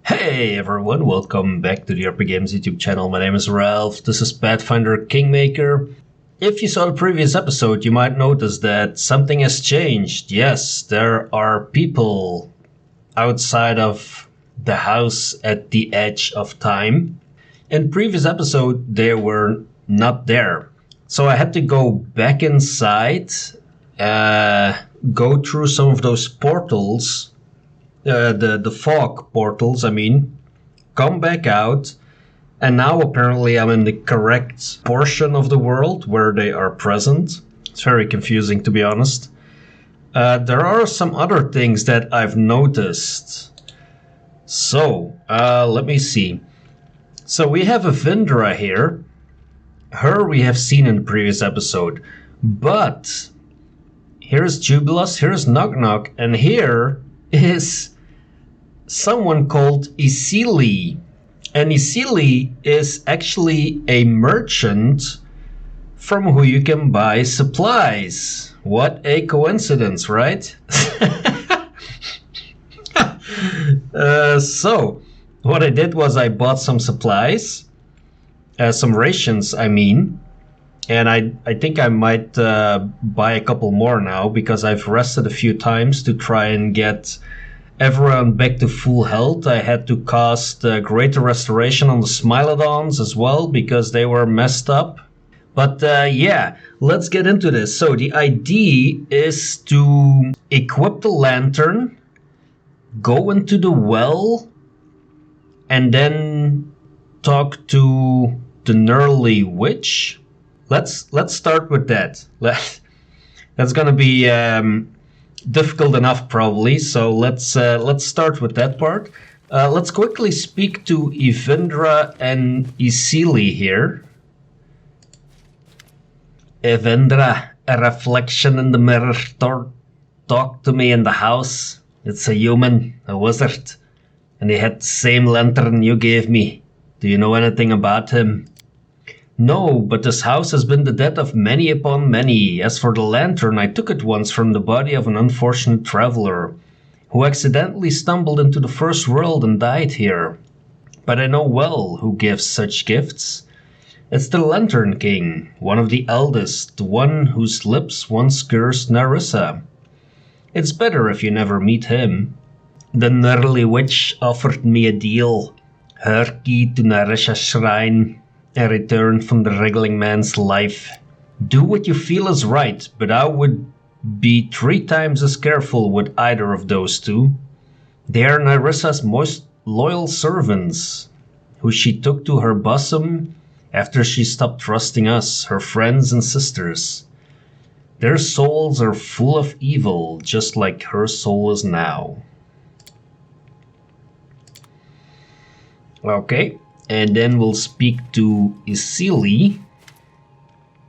Hey everyone, welcome back to the RPGames YouTube channel. My name is Ralph, this is Pathfinder Kingmaker. If you saw the previous episode, you might notice that something has changed. Yes, there are people outside of the house at the edge of time. In previous episode, they were not there. So I had to go back inside, go through some of those portals, the fog portals, come back out, and now apparently I'm in the correct portion of the world where they are present. It's very confusing, to be honest. There are some other things that I've noticed. So, let me see. So we have Evindra here. Her we have seen in the previous episode. But here's Jubilus, here's Knock Knock, and here is someone called Issili. And Issili is actually a merchant from who you can buy supplies. What a coincidence, right? So, what I did was I bought some supplies, some rations, and I think I might buy a couple more now because I've rested a few times to try and get everyone back to full health. I had to cast Greater Restoration on the Smilodons as well because they were messed up. But yeah, let's get into this. So the idea is to equip the lantern, go into the well, and then talk to the Knurly Witch. Let's start with that. That's gonna be difficult enough probably, so let's start with that part. Let's quickly speak to Evindra and Issili here. Evindra, a reflection in the mirror, talk to me in the house. It's a human, a wizard, and he had the same lantern you gave me. Do you know anything about him? No, but this house has been the death of many upon many. As for the lantern, I took it once from the body of an unfortunate traveler who accidentally stumbled into the first world and died here. But I know well who gives such gifts. It's the Lantern King, one of the eldest, the one whose lips once cursed Narissa. It's better if you never meet him. The Knurly Witch offered me a deal, her key to Narissa's shrine, a return from the wriggling man's life. Do what you feel is right, but I would be 3 times as careful with either of those two. They are Narissa's most loyal servants, who she took to her bosom after she stopped trusting us, her friends and sisters. Their souls are full of evil, just like her soul is now. Okay. And then we'll speak to Issili.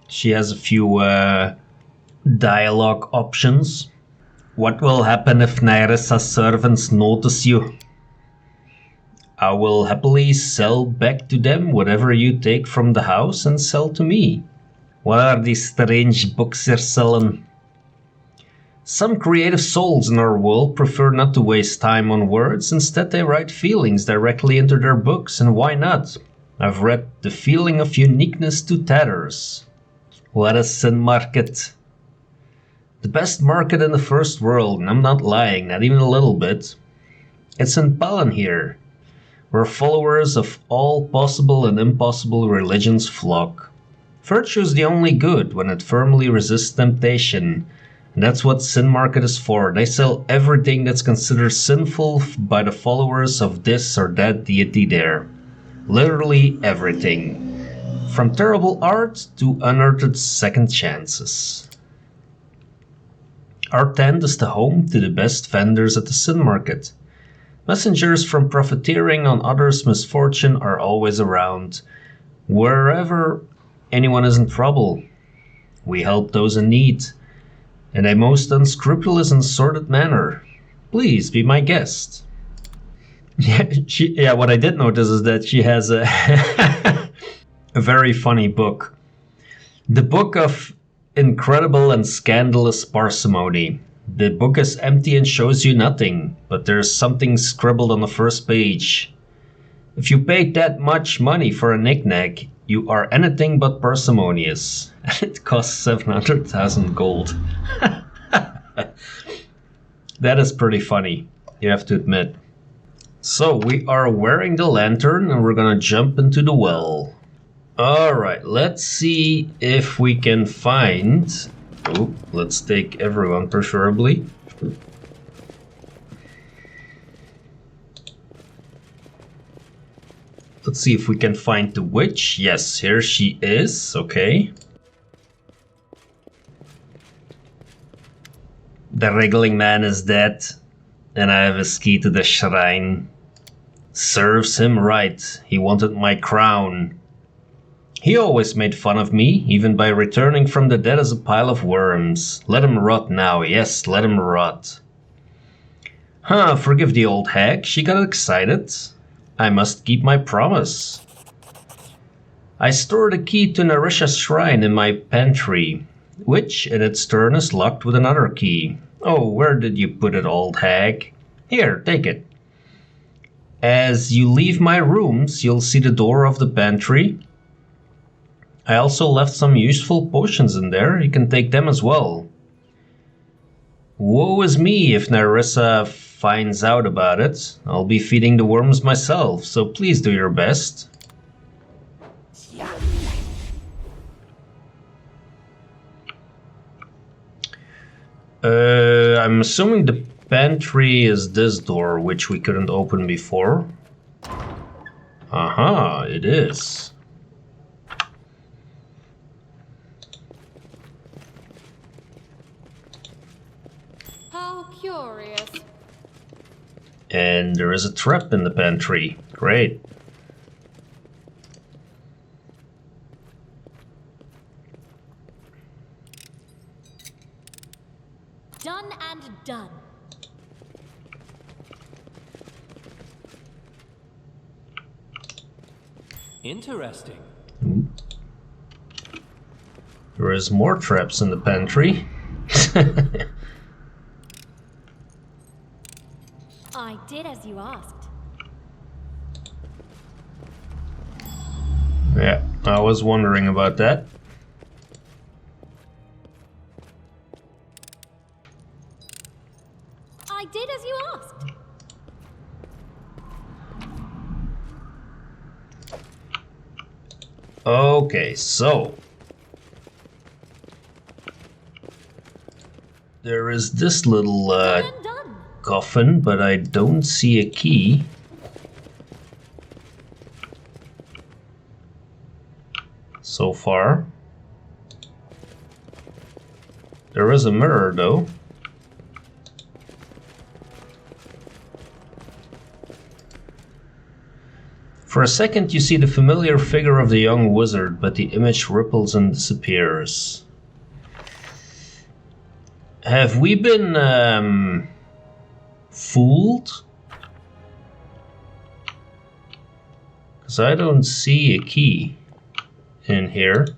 She has a few dialogue options. What will happen if Narissa's servants notice you? I will happily sell back to them whatever you take from the house and sell to me. What are these strange books you're selling? Some creative souls in our world prefer not to waste time on words. Instead, they write feelings directly into their books, and why not? I've read The Feeling of Uniqueness to Tatters. What a sin market. The best market in the first world, and I'm not lying, not even a little bit. It's in Palin here, where followers of all possible and impossible religions flock. Virtue is the only good when it firmly resists temptation. And that's what Sin Market is for. They sell everything that's considered sinful by the followers of this or that deity there. Literally everything. From terrible art to unearthed second chances. Our tent is the home to the best vendors at the Sin Market. Messengers from profiteering on others' misfortune are always around. Wherever anyone is in trouble, we help those in need. In a most unscrupulous and sordid manner. Please be my guest. Yeah, what I did notice is that she has a, a very funny book. The Book of Incredible and Scandalous Parsimony. The book is empty and shows you nothing, but there's something scribbled on the first page. If you paid that much money for a knick-knack, you are anything but parsimonious. And it costs 700,000 gold. That is pretty funny, you have to admit. So we are wearing the lantern and we're gonna jump into the well. Alright, let's see if we can find... Oh, let's take everyone preferably. Let's see if we can find the witch. Yes, here she is. Okay. The wriggling man is dead, and I have his key to the shrine. Serves him right. He wanted my crown. He always made fun of me, even by returning from the dead as a pile of worms. Let him rot now. Yes, let him rot. Huh, forgive the old hag. She got excited. I must keep my promise. I store the key to Narisha's shrine in my pantry, which in its turn is locked with another key. Oh, where did you put it, old hag? Here, take it. As you leave my rooms, you'll see the door of the pantry. I also left some useful potions in there. You can take them as well. Woe is me if Narissa finds out about it. I'll be feeding the worms myself, so please do your best. I'm assuming the pantry is this door, which we couldn't open before. Aha, it is. How curious. And there is a trap in the pantry. Great. Done and done. Interesting. Ooh. There is more traps in the pantry. I did as you asked. Yeah, I was wondering about that. I did as you asked. Okay, so there is this little Done and done. coffin, but I don't see a key. So far. There is a mirror though. For a second you see the familiar figure of the young wizard, but the image ripples and disappears. Have we been fooled? Because I don't see a key in here.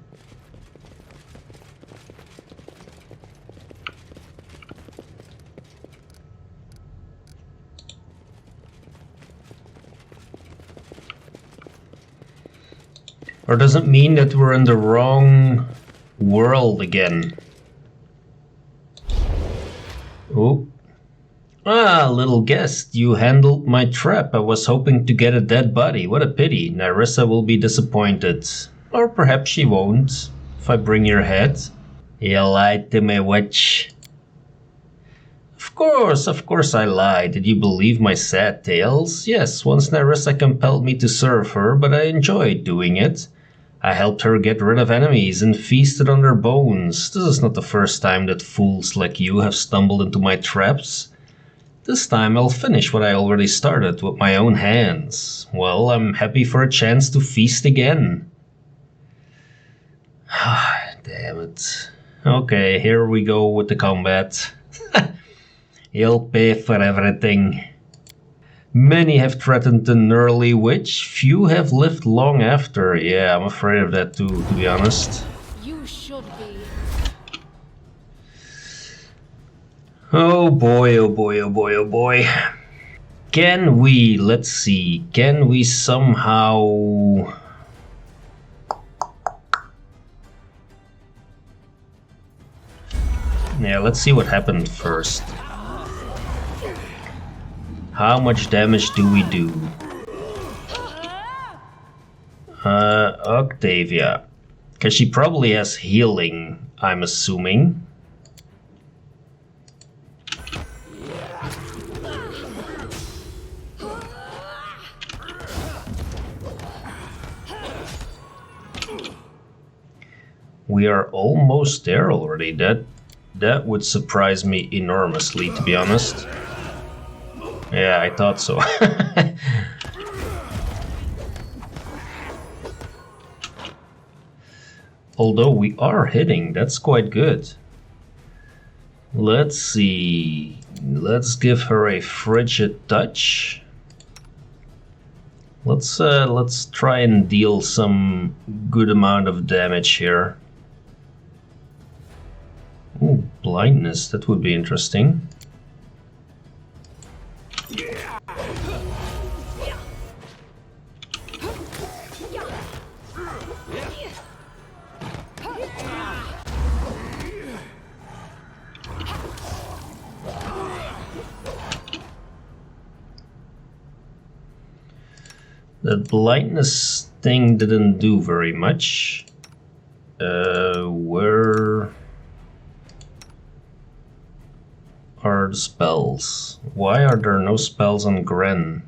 Or does it mean that we're in the wrong world again? Oh. Ah, little guest, you handled my trap. I was hoping to get a dead body. What a pity. Narissa will be disappointed. Or perhaps she won't, if I bring your head. You lied to me, witch. Of course I lied. Did you believe my sad tales? Yes, once Narissa compelled me to serve her, but I enjoyed doing it. I helped her get rid of enemies and feasted on their bones. This is not the first time that fools like you have stumbled into my traps. This time I'll finish what I already started with my own hands. Well, I'm happy for a chance to feast again. Damn it. Okay, here we go with the combat. You'll pay for everything. Many have threatened the Knurly Witch. Few have lived long after. Yeah, I'm afraid of that too, to be honest. You should be. Oh boy, oh boy, oh boy, oh boy. Can we, let's see, can we somehow... Yeah, let's see what happened first. How much damage do we do? Octavia. Because she probably has healing, I'm assuming. We are almost there already. That would surprise me enormously, to be honest. Yeah, I thought so. Although we are hitting, that's quite good. Let's see. Let's give her a frigid touch. Let's try and deal some good amount of damage here. Ooh, blindness, that would be interesting. The blindness thing didn't do very much. Where are the spells? Why are there no spells on Gren?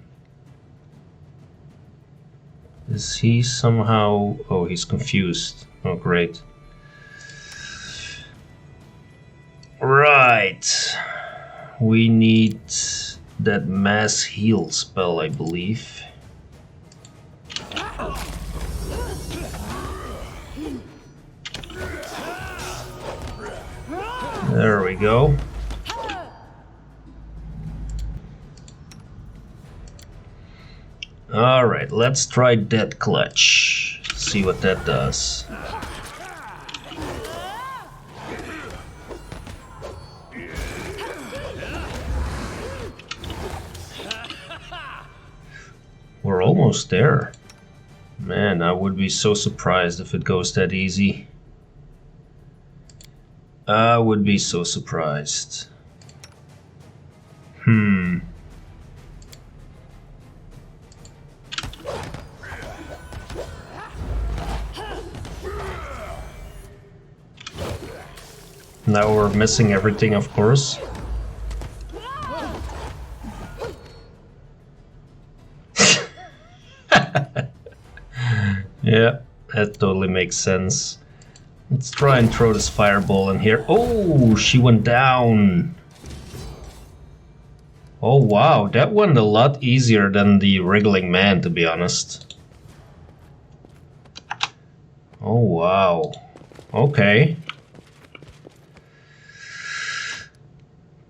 Is he somehow... Oh, he's confused. Oh, great. Right. We need that mass heal spell, I believe. There we go. Alright, let's try Death Clutch. See what that does. We're almost there. Man, I would be so surprised if it goes that easy. I would be so surprised. Now we're missing everything, of course. Yeah, that totally makes sense. Let's try and throw this fireball in here. Oh, she went down. Oh wow, that went a lot easier than the wriggling man, to be honest. Oh wow. Okay.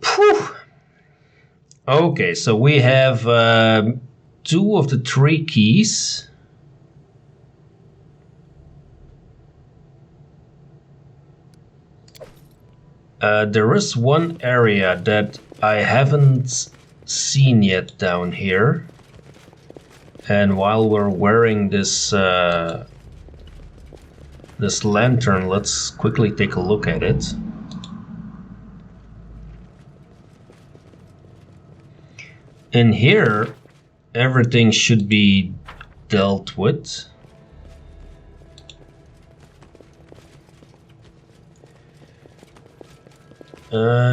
Phew. Okay, so we have 2 of the 3 keys. There is one area that I haven't seen yet down here. And while we're wearing this this lantern, let's quickly take a look at it. In here, everything should be dealt with.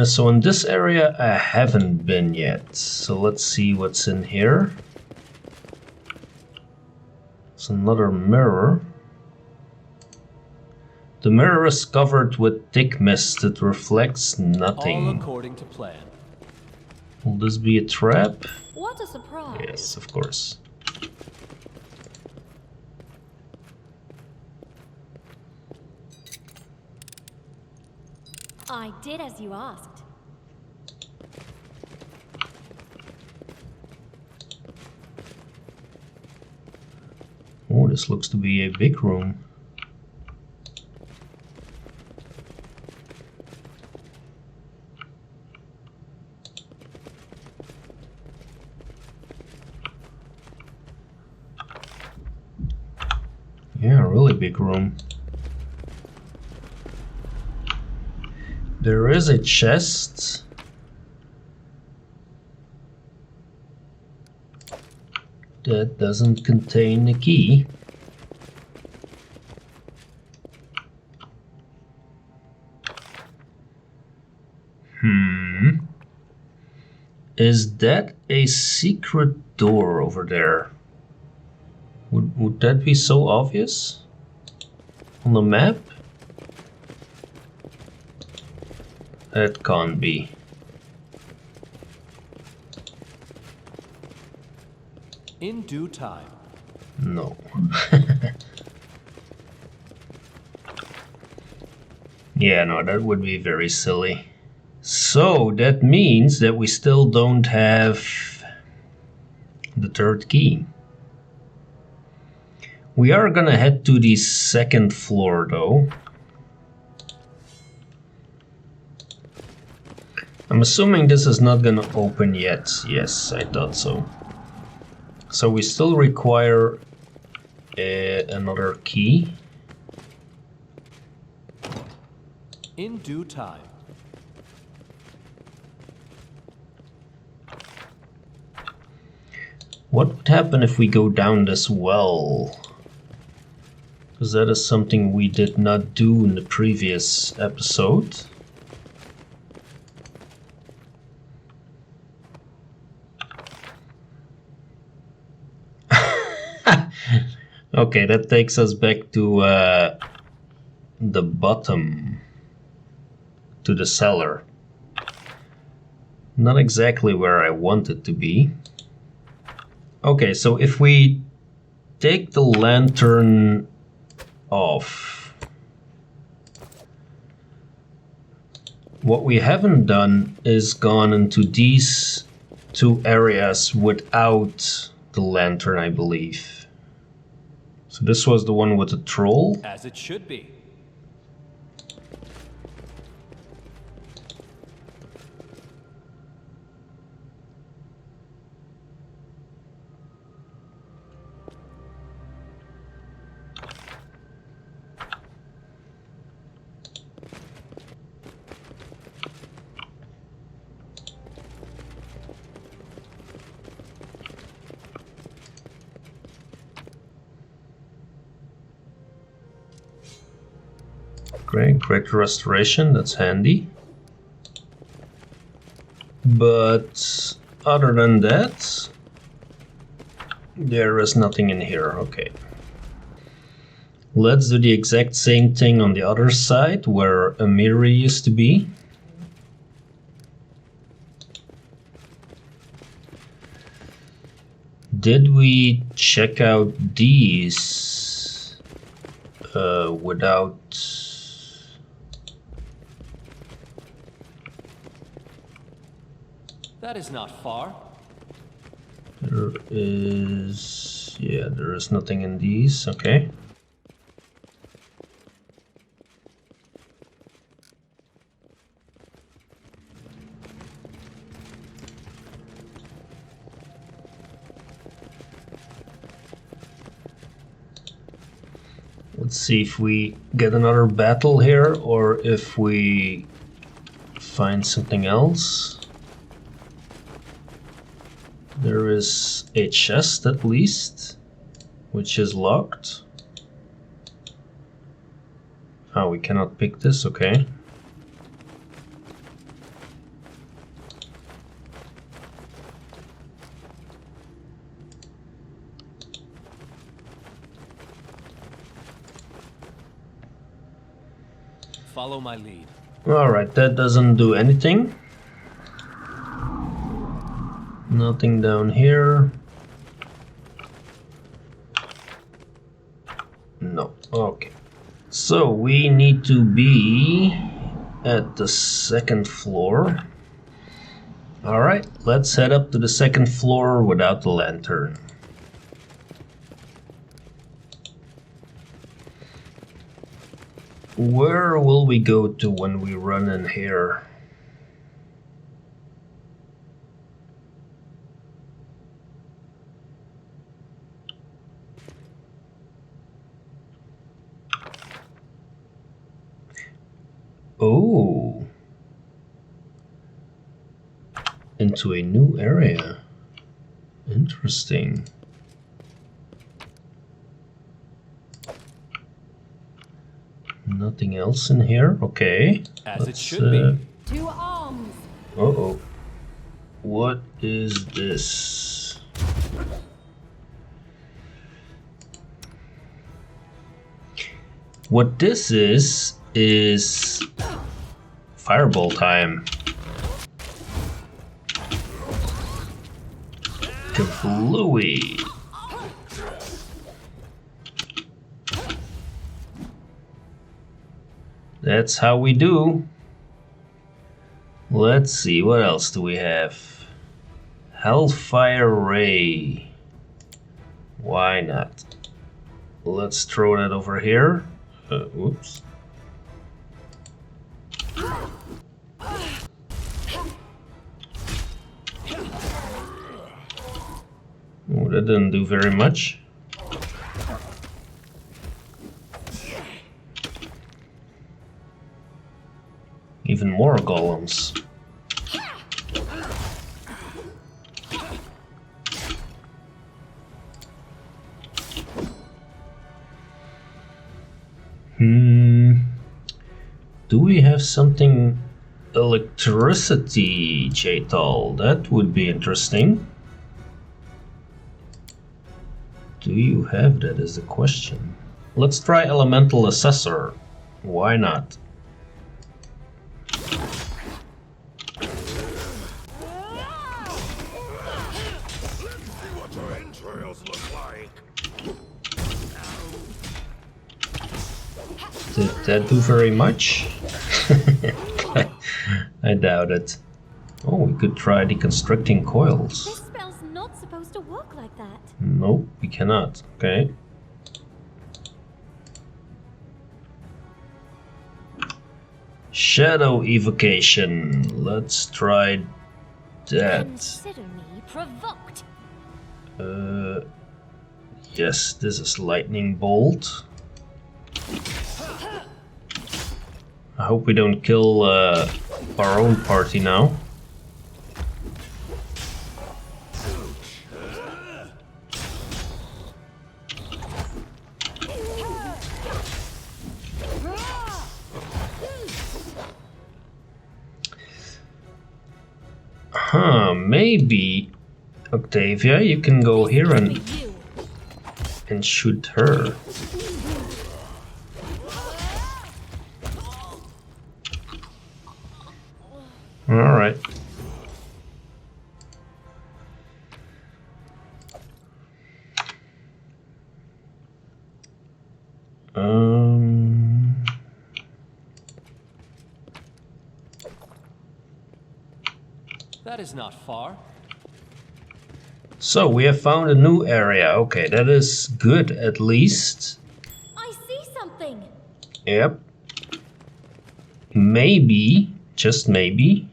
So in this area I haven't been yet, so let's see what's in here. It's another mirror. The mirror is covered with thick mist that reflects nothing. All according to plan. Will this be a trap? What a surprise. Yes, of course. I did as you asked. Oh, this looks to be a big room. really big room. There is a chest. That doesn't contain a key. Is that a secret door over there? Would that be so obvious on the map? That can't be. In due time. No. Yeah, no, that would be very silly. So that means that we still don't have the third key. We are gonna head to the second floor though. I'm assuming this is not gonna open yet. Yes, I thought so. So we still require another key. In due time. What would happen if we go down this well? Because that is something we did not do in the previous episode. Okay, that takes us back to the bottom, to the cellar. Not exactly where I want it to be. Okay, so if we take the lantern off, what we haven't done is gone into these two areas without the lantern, I believe. So this was the one with the troll. As it should be. Great restoration, that's handy. But other than that, there is nothing in here. Okay. Let's do the exact same thing on the other side where a mirror used to be. Did we check out these without... That is not far. There is... yeah, there is nothing in these. Okay. Let's see if we get another battle here or if we find something else. There is a chest at least, which is locked. Oh, we cannot pick this, okay. Follow my lead. Alright, that doesn't do anything. Nothing down here. No, okay. So we need to be at the second floor. Alright, let's head up to the second floor without the lantern. Where will we go to when we run in here? into a new area. Interesting. Nothing else in here? Okay. As it should be. To arms. Uh-oh. What is this? What this is fireball time. Kablooey. That's how we do. Let's see, what else do we have? Hellfire Ray. Why not? Let's throw that over here. Whoops. Oh, that didn't do very much. Even more golems. Do we have something electricity, Jaital? That would be interesting. Do you have that is the question. Let's try Elemental Assessor. Why not? Did that do very much? I doubt it. Oh, we could try deconstructing coils. This spell's not supposed to work like that. Nope, we cannot. Okay. Shadow evocation. Let's try that. Consider me provoked. Yes, this is lightning bolt. I hope we don't kill our own party now. Huh, maybe Octavia, you can go here and shoot her. All right. That is not far. So we have found a new area. Okay, that is good at least. I see something. Yep. Maybe, just maybe,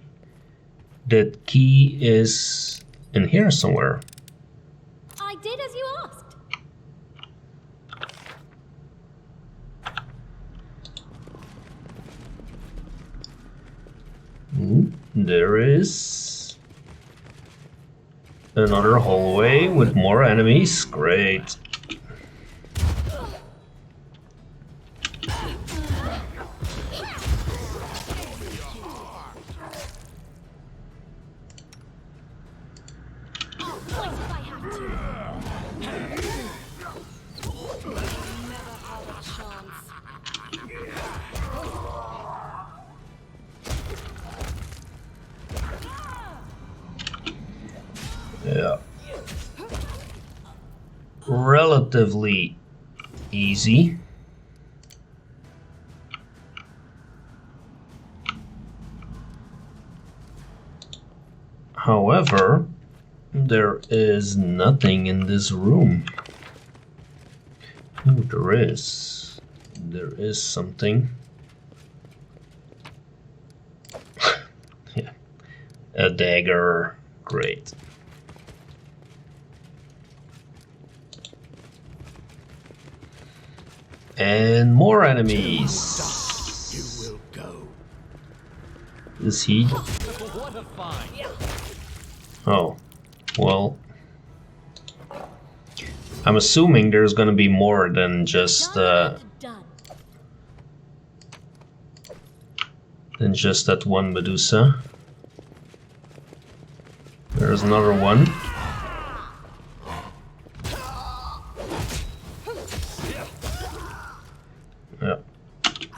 that key is in here somewhere. I did as you asked. Ooh, there is another hallway with more enemies. Great. Yeah. Relatively easy. However, there is nothing in this room. Oh, there is. There is something. Yeah. A dagger. Great. And more enemies. You will go. Is he? What a find. Oh, well. I'm assuming there's gonna be more than just Done. that one Medusa. There's another one. Yeah.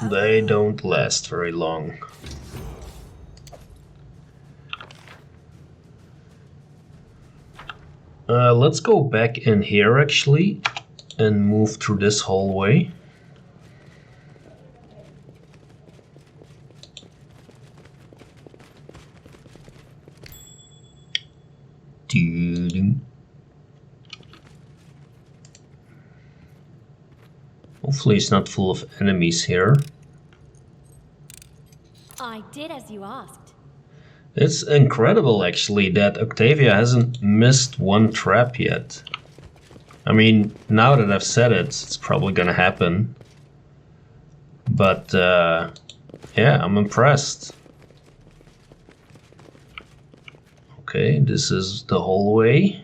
They don't last very long. Let's go back in here actually and move through this hallway. Hopefully it's not full of enemies here. I did as you asked. It's incredible actually that Octavia hasn't missed one trap yet. I mean, now that I've said it, it's probably gonna happen. But yeah, I'm impressed. Okay, this is the hallway.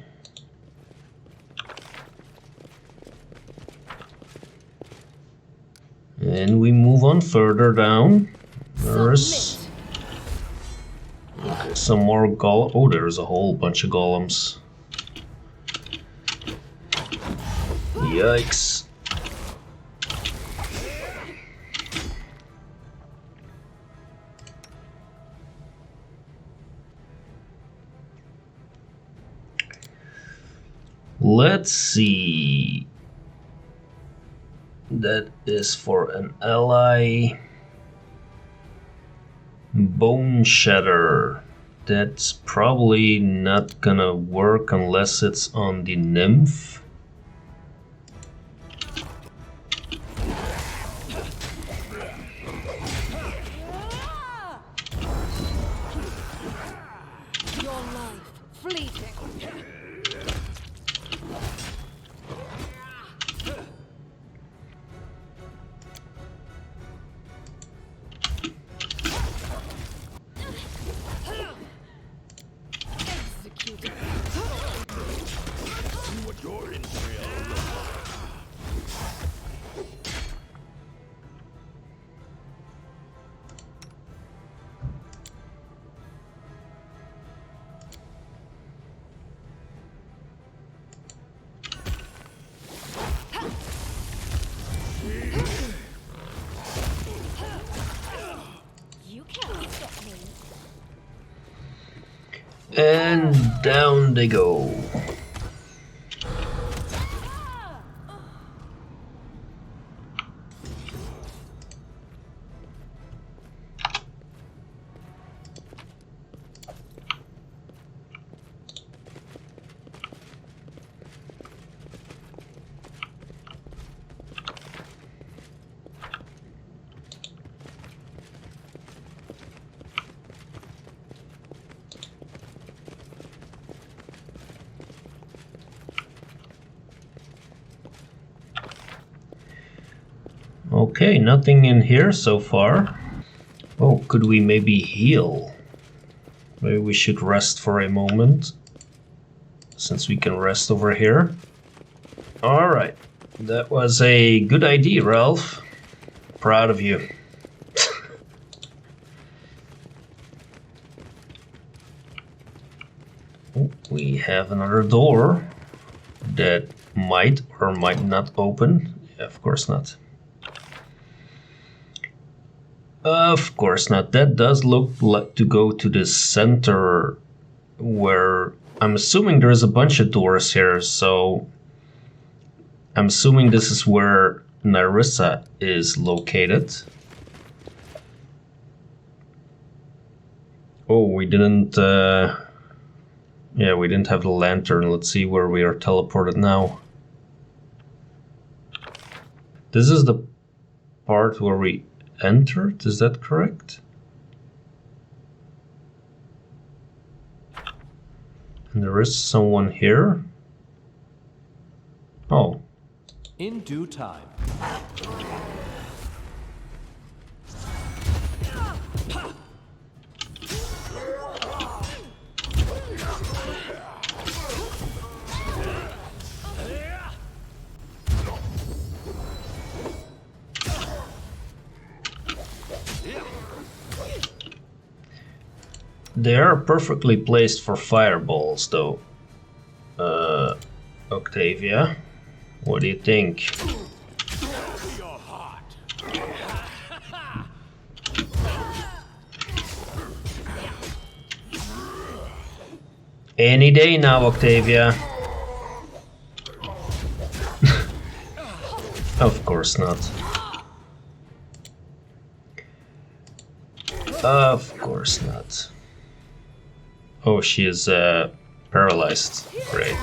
And we move on further down. There's some more oh, there's a whole bunch of golems. Yikes. Let's see. That is for an ally. Bone Shatter. That's probably not gonna work unless it's on the nymph. Your life fleeting. And down they go. Okay, nothing in here so far. Oh, could we maybe heal? Maybe we should rest for a moment, since we can rest over here. Alright, that was a good idea, Ralph. Proud of you. Oh, we have another door that might or might not open. Yeah, of course not. Of course not. That does look like to go to the center where I'm assuming there's a bunch of doors here, so I'm assuming this is where Narissa is located. Oh, we didn't yeah, we didn't have the lantern. Let's see where we are teleported now. This is the part where we entered, is that correct? And there is someone here. Oh. In due time. They are perfectly placed for fireballs, though. Octavia, what do you think? Any day now, Octavia. Of course not. Of course not. Oh, she is paralyzed. Great.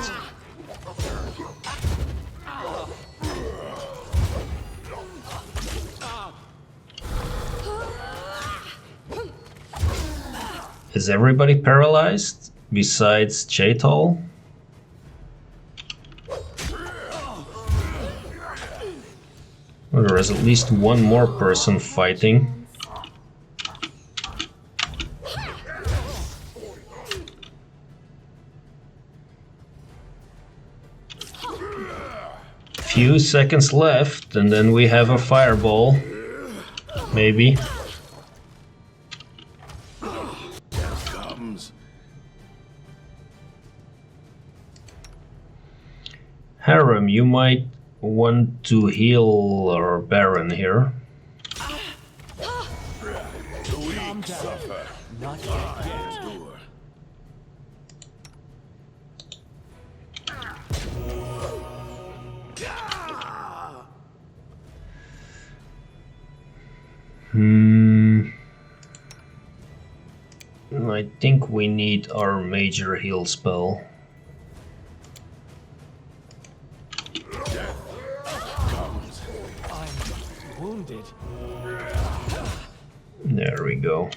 Is everybody paralyzed besides Chaital? Well, there is at least one more person fighting. Few seconds left, and then we have a fireball. Maybe. Harem, you might want to heal our Baron here. Calm down. Not yet. I think we need our major heal spell. I'm wounded. There we go.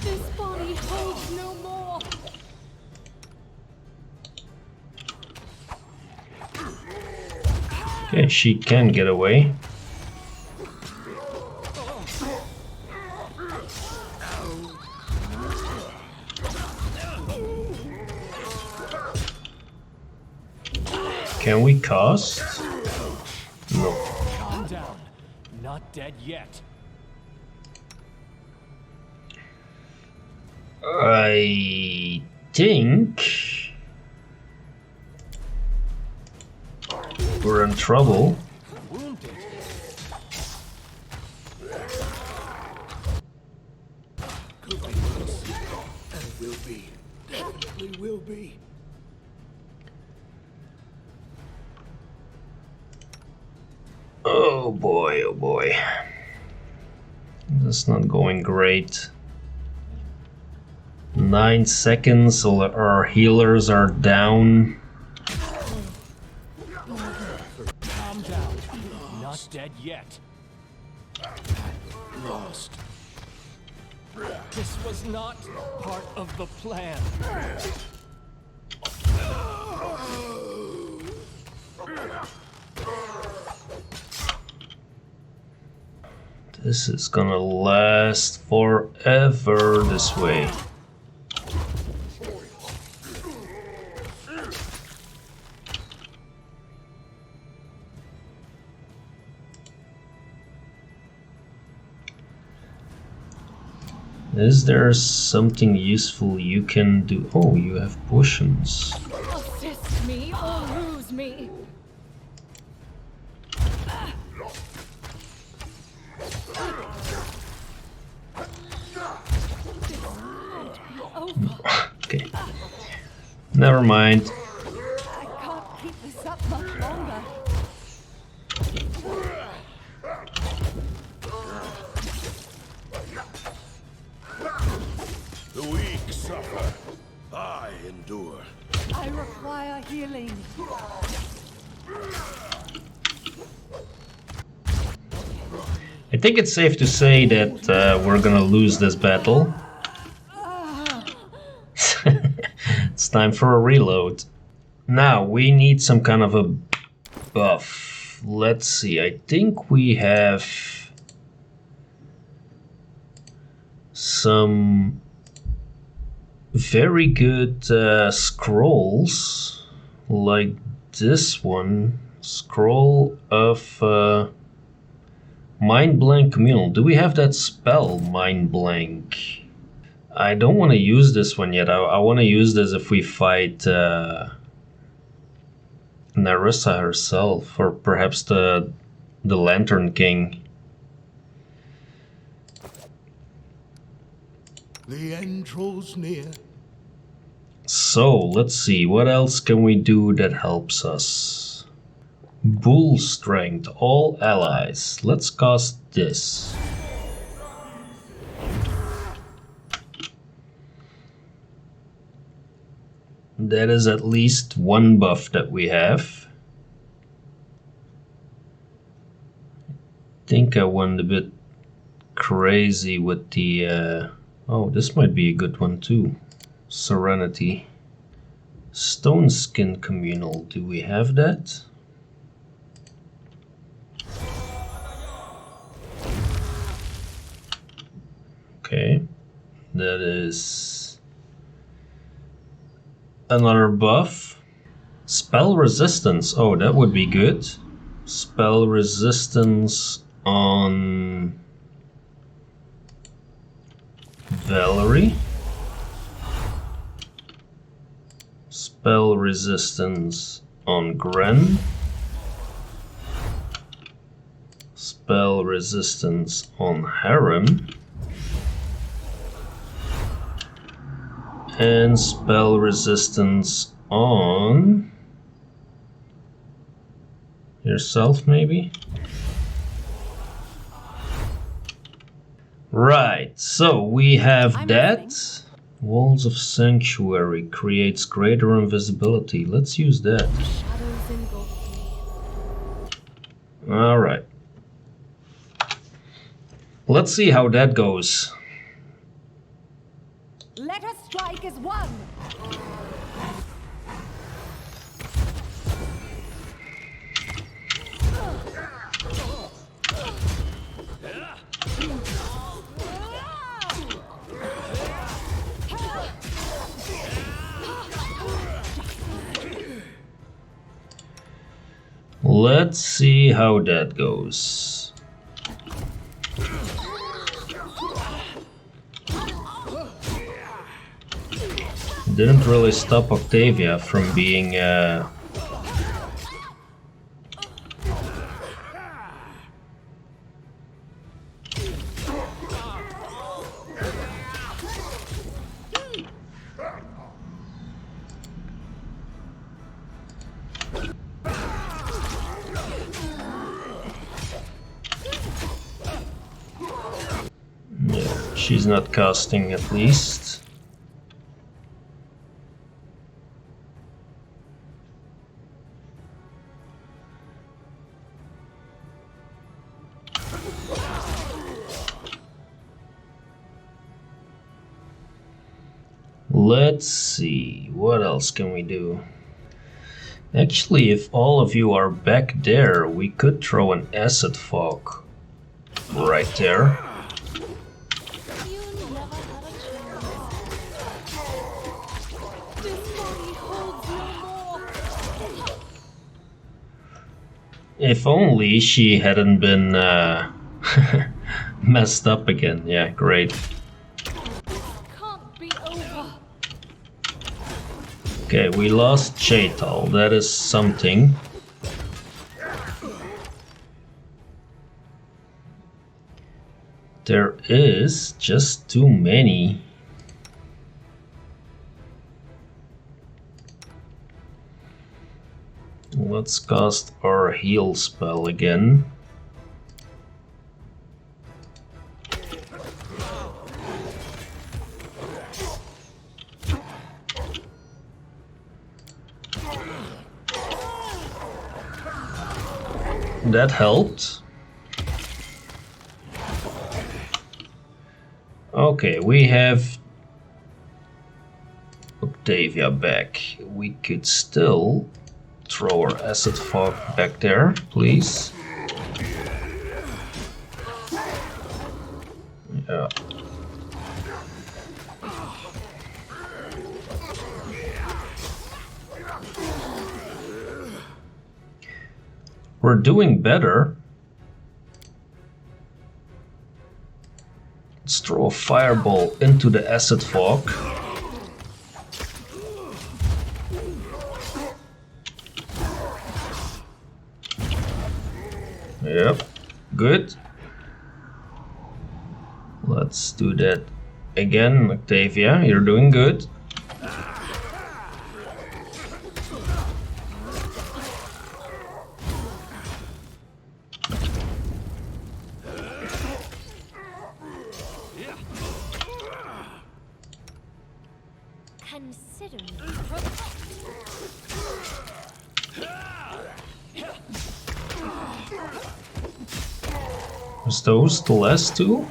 This body holds no more. Okay, she can get away. Can we cast? No. Calm down. Not dead yet. I think we're in trouble. Wounded. Could be worse. And it will be. Definitely will be. Oh boy, oh boy. That's not going great. 9 seconds, so our healers are down. Calm down. Not dead yet. Lost. This was not part of the plan. This is gonna last forever this way. Is there something useful you can do? Oh, you have potions. Assist me or lose me. Okay. Never mind. I can't keep this up much longer. The weak suffer. I endure. I require healing. I think it's safe to say that we're gonna lose this battle. It's time for a reload. Now, we need some kind of a buff. Let's see, I think we have some very good scrolls, like this one. Scroll of Mind Blank Communal. Do we have that spell, Mind Blank? I don't want to use this one yet. I want to use this if we fight Narissa herself, or perhaps the Lantern King. The end draws near. So, let's see, what else can we do that helps us? Bull Strength, all allies. Let's cast this. That is at least one buff that we have. I think I went a bit crazy with the... oh, this might be a good one too. Serenity. Stone Skin Communal, do we have that? Okay, that is another buff. Spell Resistance, oh, that would be good. Spell Resistance on Valerie. Spell Resistance on Gren. Spell Resistance on Harem. And spell resistance on yourself, maybe? Right, so we have that. Walls of Sanctuary creates greater invisibility. Let's use that. Shadows engulf me. Alright. Let's see how that goes. Let us strike as one. Let's see how that goes. Didn't really stop Octavia from being yeah, she's not casting at least. Let's see, what else can we do? Actually, if all of you are back there, we could throw an acid fog right there. You never had a chance. This body holds no more. If only she hadn't been messed up again. Yeah, great. Can't be over. Okay, we lost Chaital, that is something. There is just too many. Let's cast our heal spell again. That helped. Okay, we have Octavia back. We could still throw our acid fog back there, please. Yeah. We're doing better. Let's throw a fireball into the acid fog. Yep, good. Let's do that again, Octavia. You're doing good. Consider me. Is those the last two?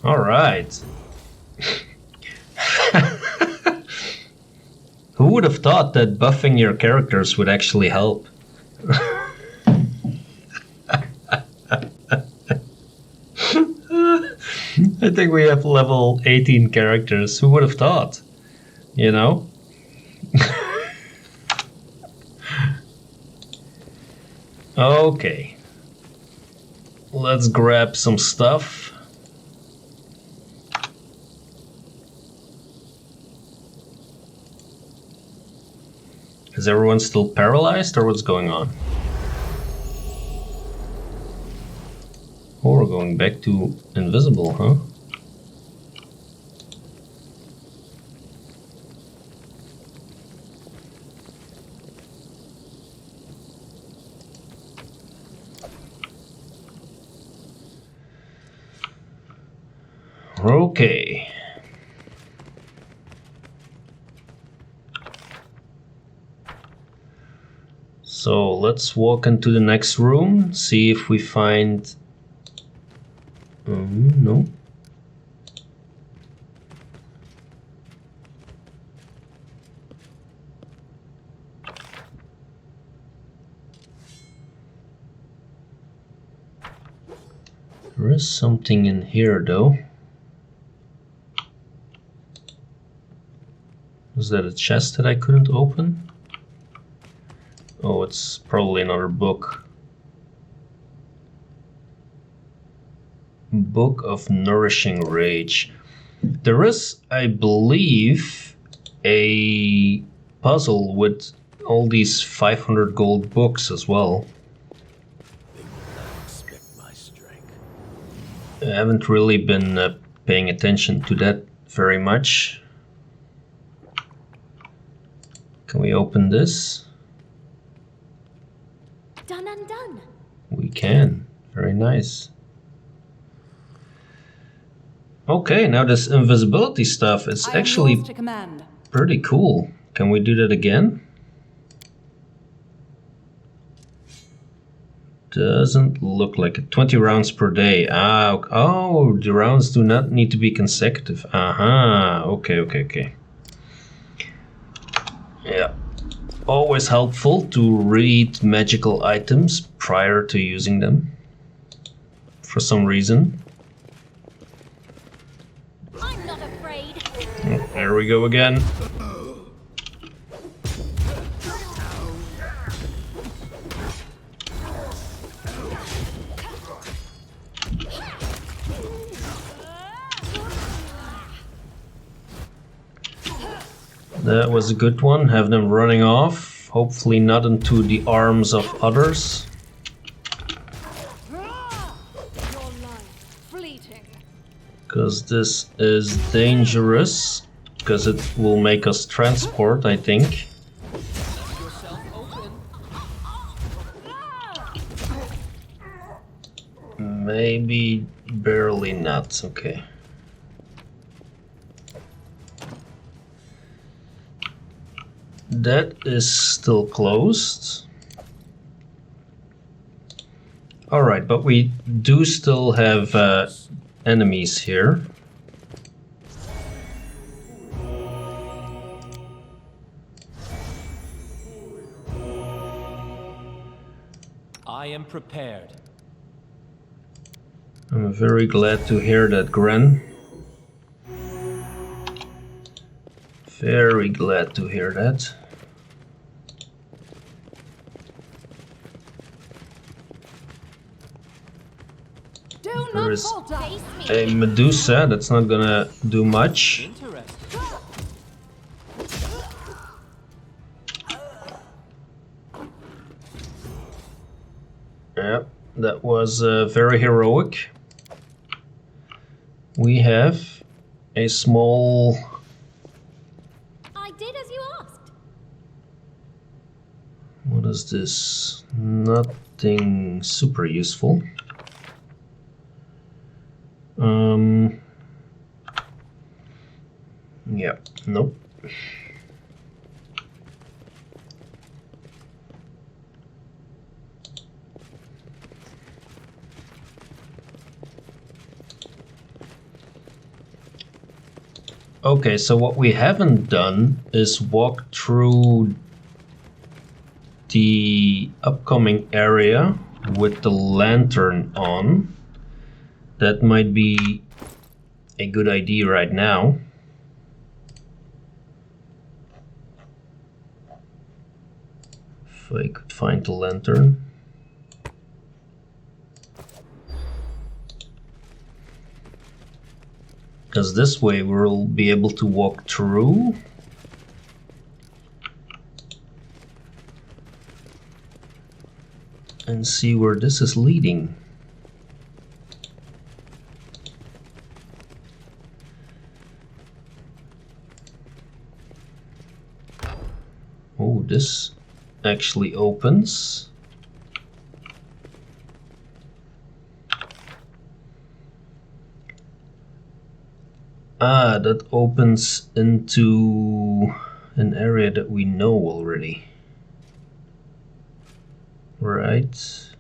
All right. Who would have thought that buffing your characters would actually help? I think we have level 18 characters. Who would have thought? You know? Okay. Let's grab some stuff. Is everyone still paralyzed or what's going on? Oh, we're going back to invisible, huh? Okay. So let's walk into the next room, see if we find... no. There is something in here though. Was that a chest that I couldn't open? Oh, it's probably another book. Book of Nourishing Rage. There is, I believe, a puzzle with all these 500 gold books as well. They will not expect my strength. I haven't really been paying attention to that very much. Can we open this? Done and done. We can. Very nice. Okay, now this invisibility stuff is actually to command. pretty cool. Can we do that again? Doesn't look like it. 20 rounds per day. Ah, oh, the rounds do not need to be consecutive. Aha, okay. Yeah. Always helpful to read magical items prior to using them. For some reason. I'm not afraid. Oh, there we go again. That was a good one. Have them running off. Hopefully not into the arms of others. Your life fleeting. Because this is dangerous. Because it will make us transport, I think. Maybe barely not. Okay. That is still closed. Alright, but we do still have enemies here. I am prepared. I'm very glad to hear that, Gren. Very glad to hear that. There is falter. a Medusa, that's not gonna do much. Interesting. Yeah, that was very heroic. We have a small... I did as you asked. What is this? Nothing super useful. Yeah, nope. Okay, so what we haven't done is walk through the upcoming area with the lantern on. That might be a good idea right now. If I could find the lantern. Because this way we'll be able to walk through. And see where this is leading. Oh, this actually opens. Ah, that opens into an area that we know already. Right. So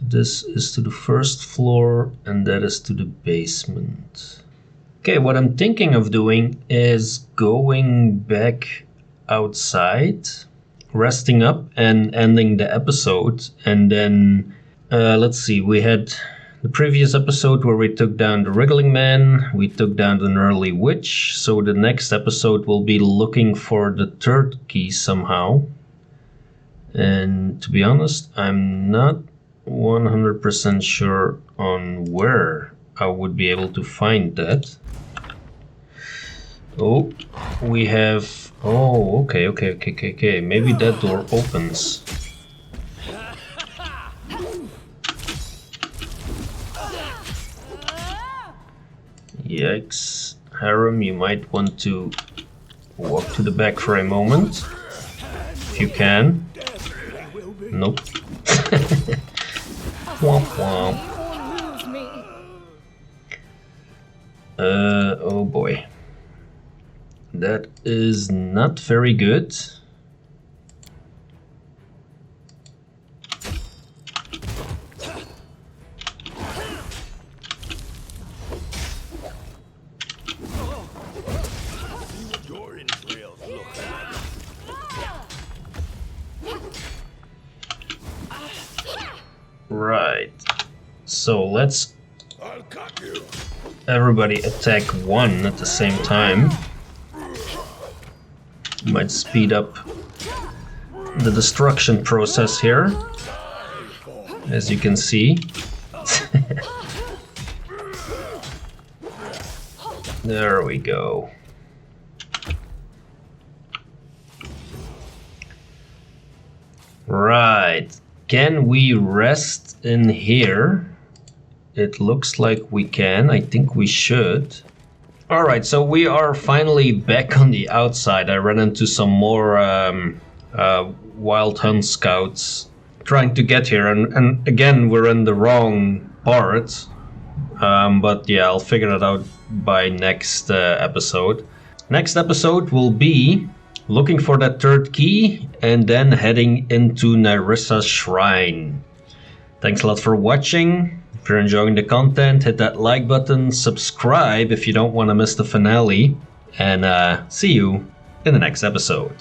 this is to the first floor and that is to the basement. Okay, what I'm thinking of doing is going back outside, resting up and ending the episode. And then, let's see, we had the previous episode where we took down the Wriggling Man, we took down the Knurly Witch. So the next episode will be looking for the third key somehow. And to be honest, I'm not 100% sure on where I would be able to find that. Oh, we have... Oh, okay. Maybe that door opens. Yikes. Harem, you might want to walk to the back for a moment. If you can. Nope. Womp womp. Oh boy. That is not very good. Right. So let's I'll cut you. everybody attack one at the same time. Might speed up the destruction process here, as you can see. There we go. Right. Can we rest in here? It looks like we can. I think we should. Alright, so we are finally back on the outside. I ran into some more Wild Hunt scouts trying to get here. And again, we're in the wrong part. But yeah, I'll figure that out by next episode. Next episode will be looking for that third key and then heading into Nerissa's shrine. Thanks a lot for watching. If you're enjoying the content, hit that like button, subscribe if you don't want to miss the finale, and see you in the next episode.